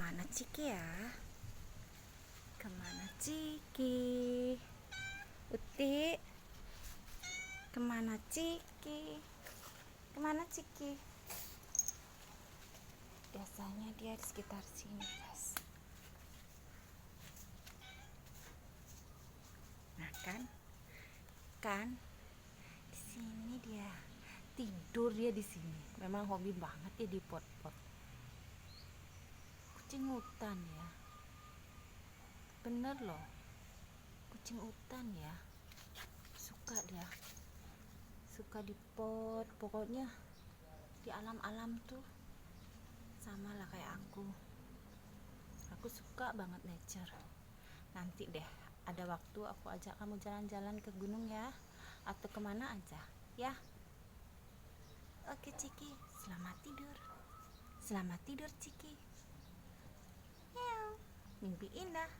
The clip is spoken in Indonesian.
Kemana Ciki ya? Kemana Ciki? Uti, kemana Ciki? Kemana Ciki? Biasanya dia di sekitar sini, guys. Nah kan di sini dia tidur, dia di sini. Memang hobi banget ya di pot-pot. Kucing hutan ya, bener loh, kucing hutan ya, suka dia, suka di pot. Pokoknya di alam-alam tuh sama lah kayak aku suka banget nature. Nanti deh ada waktu aku ajak kamu jalan-jalan ke gunung ya, atau kemana aja ya. Oke Ciki, selamat tidur Ciki. Mimpi indah.